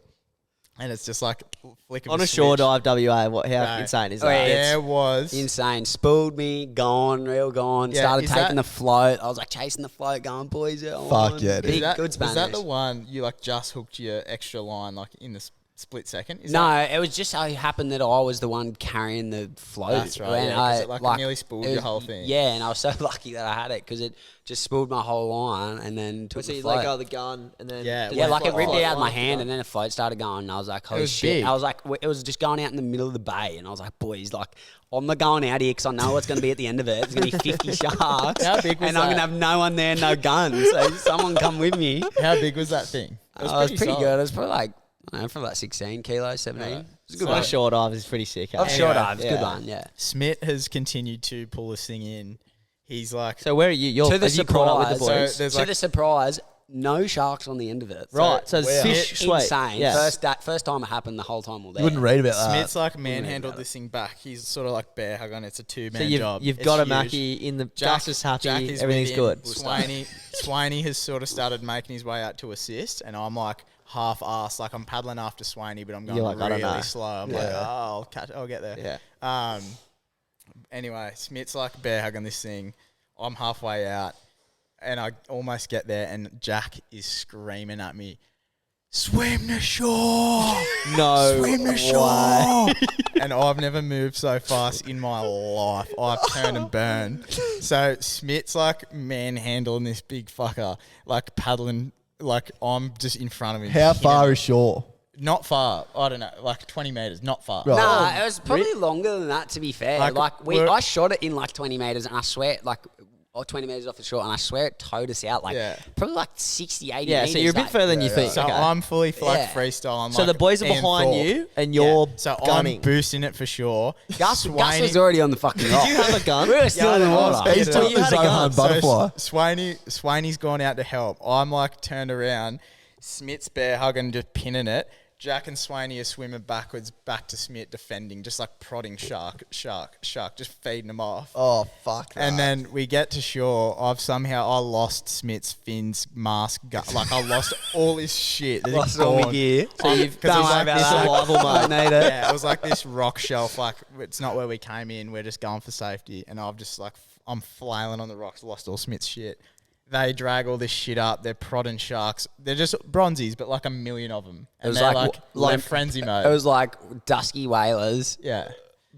and it's just like flick of On a a shore switch. dive, WA, how No. insane is Oh, that? yeah. There was. Insane. Spooled me, gone, real gone. Yeah, Started is taking that- the float. I was like chasing the float, going, boys, are Fuck on. yeah, dude. Big, Is that, good was Spanish. that the one you like just hooked your extra line like in the split second? Is No, that, it was just how it happened that I was the one carrying the float. That's right, When yeah, 'cause it, like, nearly spooled it your was- whole thing. Yeah, and I was so lucky that I had it because it just spooled my whole line and then took So the you float. let go of the gun and then Yeah, did Yeah, the like it float ripped it out of my line hand, go? and then the float started going. And I was like, "Holy was shit!" big. I was like, it was just going out in the middle of the bay, and I was like, "Boys, like, I'm not going out here because I know what's going to be at the end of it. It's going to be 50 sharks, How big was and I'm going that? to have no one there, no guns. So someone come with me." How big was that thing? It was pretty solid. good. It was probably like, I don't know, for like 16 kilos, 17. It was a good On a one. shore dive is pretty sick. Offshore Anyway, dives, good one, yeah. Smit has continued to pull this thing in. He's like, So where are you? You're To the have you caught up with the surprise, boys? there's to like- the surprise, no sharks on the end of it. Right, so it's Wow. fish, sweet. Insane. Yeah. First time it happened, the whole time we're there. You wouldn't read about that. Smith's like about manhandled it. this thing back. He's sort of like bear hug on it. It's a two-man So job. you've It's got a huge. Mackie in the just as happy. Jack is Everything's with him. good. Swaney has sort of started making his way out to assist, and I'm like half-assed. Like I'm paddling after Swaney, but I'm going You're like, I don't really know. slow. I'm like, oh, I'll get there. Yeah. Anyway, Smith's like bear hugging this thing. I'm halfway out, and I almost get there, and Jack is screaming at me, "Swim to shore! No Swim to way. shore!" And I've never moved so fast in my life. I've turned and burned. So Smith's like manhandling this big fucker, like paddling, like I'm just in front of him. How hitting far him. is shore? Not far. I don't know, like 20 meters. Not far. Right. Nah, Oh, it was probably longer than that, to be fair. Like, Like, we're- I shot it in like 20 meters, and I swear, like, or 20 metres off the shore, and I swear it towed us out probably like 60, 80 Yeah, metres. so you're a bit further than you think. So Okay. I'm fully Yeah. freestyle. So the boys are behind you, and you're So gunning. I'm boosting it for sure. Gus was already on the fucking rock. Did you have a gun? We were still in the water. He's So doing you the had a gun. Zohan butterfly. Swaney's gone out to help. I'm like turned around. Smit's bear hugging, just pinning it. Jack and Swaney are swimming backwards back to Smit defending, just like prodding shark, just feeding them off. Oh, fuck that. And then we get to shore. I lost Smith's fins, mask, like I lost all his shit. They're Lost all my gone. gear. So you've Because it was done like like this survival mode. Need it. Yeah, it was like this rock shelf. Like it's not where we came in. We're just going for safety. And I've just like I'm flailing on the rocks. Lost all Smith's shit. They drag all this shit up. They're prodding sharks. They're just bronzies, but like a million of them. And was they're like like frenzy mode. It was like dusky whalers, yeah.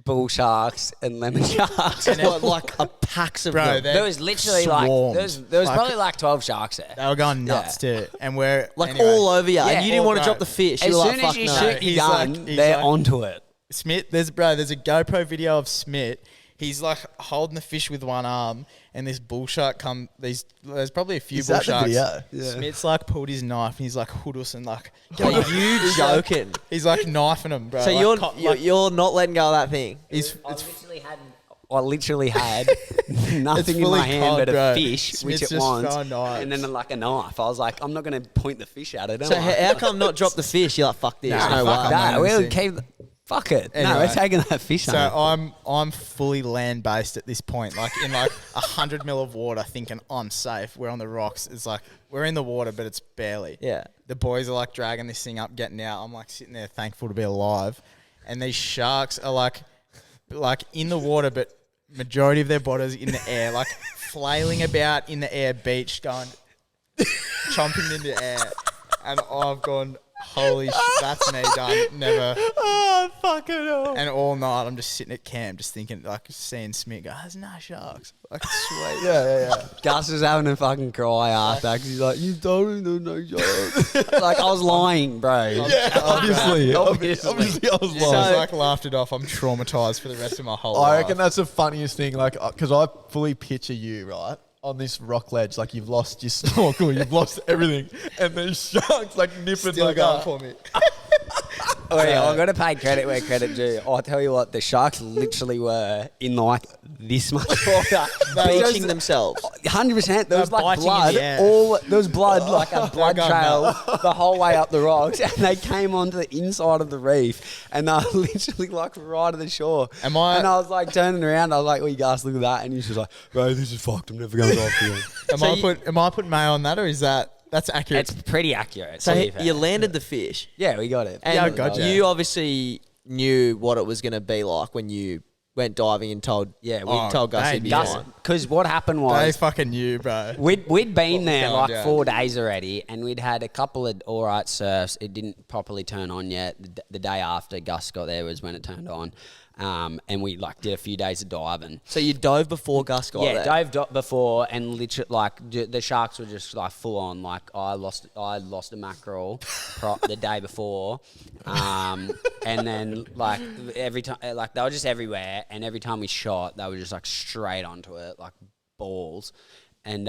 bull sharks, and lemon sharks. And What, like a packs of Bro, them. they- There was literally swarmed. there was Like- probably like 12 sharks there. They were going nuts too. And we're Like anyway, all over you, Yeah, and you didn't all want to right. drop the fish. As You were soon like, as fuck you no. shoot your He's gun, like- he's they're like- onto it. Smith, there's a GoPro video of Smith. He's like holding the fish with one arm, and this bull shark come. There's probably a few Is bull that the sharks. video? Yeah. Smith's like pulled his knife, and he's like hoodus and like. Are you joking? He's like knifing him, bro. So like, you're not letting go of that thing. I literally had nothing in fully my hand cold, but a bro. fish, Smith's which it just wants, throwing knives. and then like a knife. I was like, I'm not going to point the fish at it. am So I? how come not drop the fish? You're like, fuck this. Nah, no fuck way. that. Nah, we'll Honestly. keep. Fuck it. No, Anyway. we're taking that fish So home. I'm fully land based at this point, like in like 100 mil of water, thinking I'm safe. We're on the rocks. It's like we're in the water, but it's barely. Yeah. The boys are like dragging this thing up, getting out. I'm like sitting there, thankful to be alive. And these sharks are like in the water, but majority of their bodies in the air, like flailing about in the air, beach, going chomping in the air. And I've gone, holy shit, that's me done. Never. Oh, fucking hell. And all night I'm just sitting at camp, just thinking, like seeing Smith go, there's no sharks. Like sweet. Yeah. Gus was having a fucking cry after because he's like, you told me there was no sharks. Like, I was lying, bro. Yeah, obviously. Obviously. Obviously, I was So lying. I like laughed it off. I'm traumatized for the rest of my whole life. I reckon that's the funniest thing, like, because I fully picture you, right, on this rock ledge, like you've lost your snorkel, you've lost everything, and there's sharks like nipping still like going that. for me. Oh yeah, I've got to pay credit where credit due. I'll tell you what, the sharks literally were in like this much water, Beaching themselves. 100%. There was They're like biting in blood. the air. There was blood, like a blood going trail the whole way up the rocks, and they came onto the inside of the reef, and they were literally like right at the shore. Am I- And I was like turning around. I was like, "Oh, you guys, look at that!" And he's just like, "Bro, this is fucked. I'm never going off again." Am I putting mayo on that, or is that's accurate? It's pretty accurate. So to be fair. you landed the fish. Yeah, we got it. And Yeah, I gotcha. you obviously knew what it was going to be like when you went diving and told told Gus they he'd be knew. fine. Because what happened They was fucking knew, bro. we'd been there going like down? 4 days already, and we'd had a couple of all right surfs. It didn't properly turn on yet. The day after Gus got there was when it turned on, and we like did a few days of diving. So you dove before Gus got Yeah, there. dived before, and literally like the sharks were just like full on. Like I lost a mackerel the day before, and then like every time like they were just everywhere, and every time we shot, they were just like straight onto it, like balls, and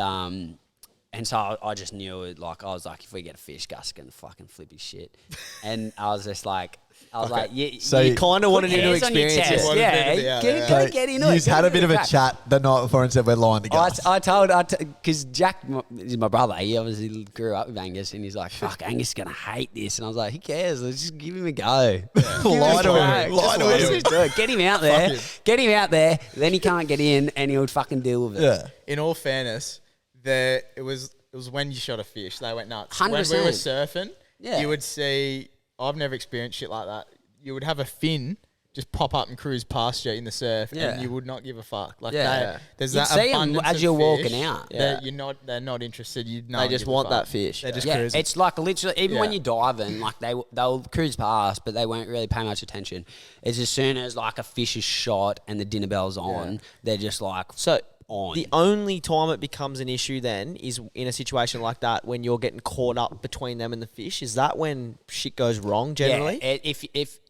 so I just knew it. Like I was like, if we get a fish, Gus can fucking flip his shit, and I was just like. I was like, yeah, So you kind of wanted him to hands on your experience chest. it. Wanted Yeah, him to be out get, there. get into it. You've had a bit of a chat the night before and said we're lying to Gus. I told, because Jack is my brother. He obviously grew up with Angus, and he's like, "Fuck, Angus is gonna hate this." And I was like, "Who cares? Let's just give him a go. Lie to him. Lie to him. Just do it. Get him out there. him. Get him out there. Then he can't get in, and he'll fucking deal with it." Yeah. In all fairness, it was when you shot a fish, they went nuts. When we 100%. were surfing, Yeah. you would see. I've never experienced shit like that. You would have a fin just pop up and cruise past you in the surf, Yeah. and you would not give a fuck. Like Yeah. there's You'd that see 'em abundance as of you're fish walking out. that They're not interested. You They just want that fish. They're just Yeah, cruising. it's like literally, even when Yeah. you're diving, like they'll cruise past, but they won't really pay much attention. It's as soon as like a fish is shot and the dinner bell's on, they're just like So on. the only time it becomes an issue then is in a situation like that when you're getting caught up between them and the fish. Is that when shit goes wrong generally? Yeah, if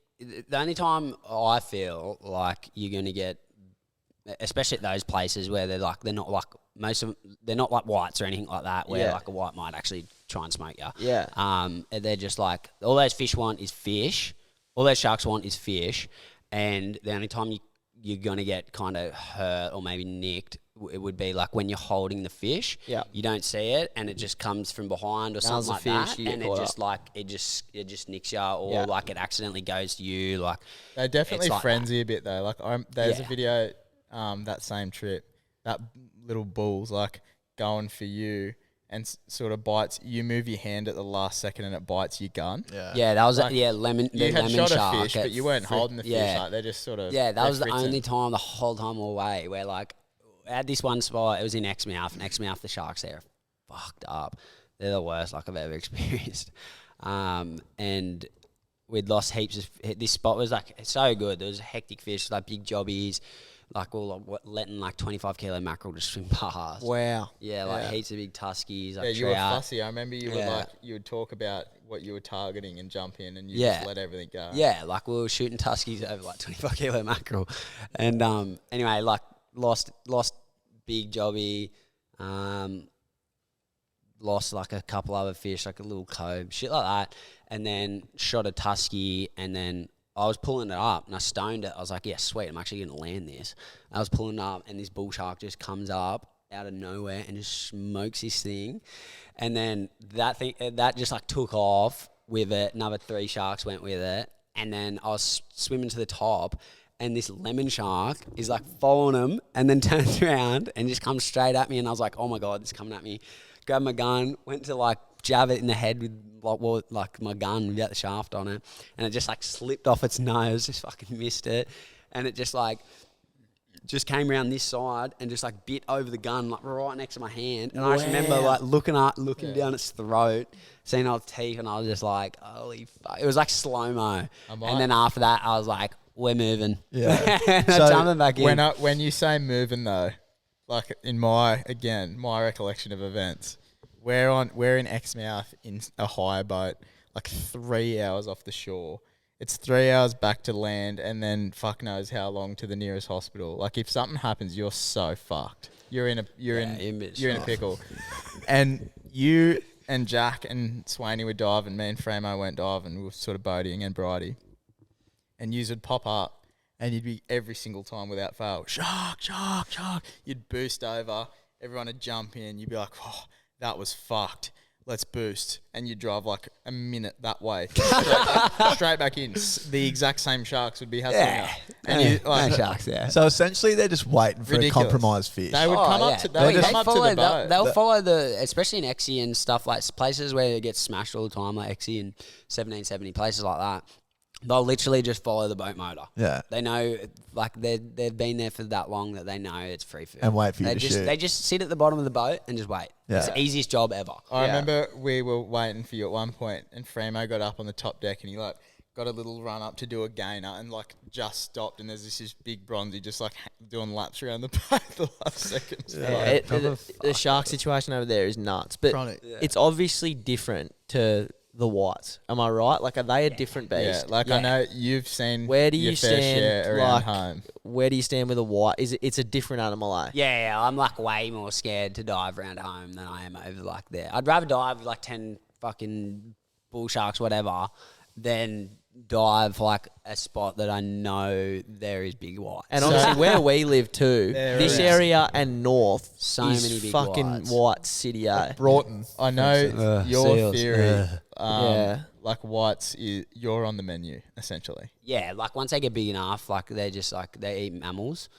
the only time I feel like you're gonna get, especially at those places where they're not like most of them, they're not like whites or anything like that, where Yeah. like a white might actually try and smoke you. Yeah. They're just like, all those fish want is fish. All those sharks want is fish. And the only time you're going to get kind of hurt or maybe nicked, it would be like when you're holding the fish. Yeah. You don't see it, and it just comes from behind or Nails something the like fish, that. you get And it caught just up. like, it just nicks you, or Yeah. like it accidentally goes to you. Like, They definitely It's like frenzy a bit though. Like there's a Yeah. video that same trip, that little bull's like going for you and sort of bites. You move your hand at the last second and it bites your gun. yeah, that was Like, lemon. The You had lemon shot shark a fish, but you weren't holding the fish. yeah. Like they're just sort of Yeah, that was the they're only fritzing. time the whole time all way where like at this one spot, it was in Exmouth, and Exmouth, the sharks there are fucked up. They're the worst like I've ever experienced. And we'd lost heaps of, this spot was like so good. There was hectic fish, like big jobbies, like all letting like 25 kilo mackerel just swim past. Wow. Yeah, like Yeah. heaps of big tuskies, Yeah, like you were trout. fussy. I remember you were Yeah. like you would talk about what you were targeting and jump in, and you Yeah. just let everything go. Yeah, like we were shooting tuskies over like 25 kilo mackerel, and anyway, like lost big jobby, lost like a couple other fish, like a little cove, shit like that, and then shot a tusky, and then I was pulling it up and I stoned it. I was like, yeah, sweet, I'm actually gonna land this. I was pulling it up, and this bull shark just comes up out of nowhere and just smokes this thing, and then that just like took off with it. Another 3 sharks went with it, and then I was swimming to the top, and this lemon shark is like following him, and then turns around and just comes straight at me, and I was like, oh my god, it's coming at me. Grabbed my gun, went to like jab it in the head with like my gun without the shaft on it, and it just like slipped off its nose, just fucking missed it, and it just came around this side and just like bit over the gun like right next to my hand, and I just remember like looking down its throat, seeing all its teeth, and I was just like, holy fuck. It was like slow-mo, and then after that I was like, we're moving. Yeah. And So I jumped back in. When you say moving though, like in my recollection of events, we're in Exmouth in a hire boat, like 3 hours off the shore. It's 3 hours back to land, and then fuck knows how long to the nearest hospital. Like if something happens, you're so fucked. You're in a pickle. And you and Jack and Swaney were diving. Me and Framo went diving. We were sort of boating and Bridie. And yous would pop up, and you'd be every single time without fail, shark, shark, shark. You'd boost over. Everyone would jump in. You'd be like, oh, that was fucked. Let's boost. And you'd drive like a minute that way. Straight back in. The exact same sharks would be hustling Yeah. up. And you, like, No sharks there. So essentially, they're just waiting for Ridiculous. a compromised fish. They would come up to They the boat. They'll follow especially in Exie and stuff, like places where it gets smashed all the time, like Exie and 1770, places like that. They'll literally just follow the boat motor. Yeah. They know, like they've been there for that long that they know it's free food. And wait for you they to just, shoot. They just sit at the bottom of the boat and just wait. Yeah. It's the easiest job ever. I remember we were waiting for you at one point, and Framo got up on the top deck, and he like got a little run up to do a gainer, and like just stopped, and there's this big bronzy just like doing laps around the boat the last second. Yeah, the shark situation over there is nuts, but Chronic. it's obviously different to the whites. Am I right? Like, are they a different beast? Yeah, like I know you've seen Where do your you fair share stand? around Like, home. where do you stand with a white? It's a different animal, eh? Yeah, I'm like way more scared to dive around home than I am over like there. I'd rather dive with like 10 fucking bull sharks, whatever, than dive like a spot that I know there is big whites. And honestly, where we live too, There this is. area and north So is many big fucking whites. white city, eh? Broughton. I know your seals. theory. Yeah. Like whites, you're on the menu essentially. Yeah, like once they get big enough, like they're just like they eat mammals.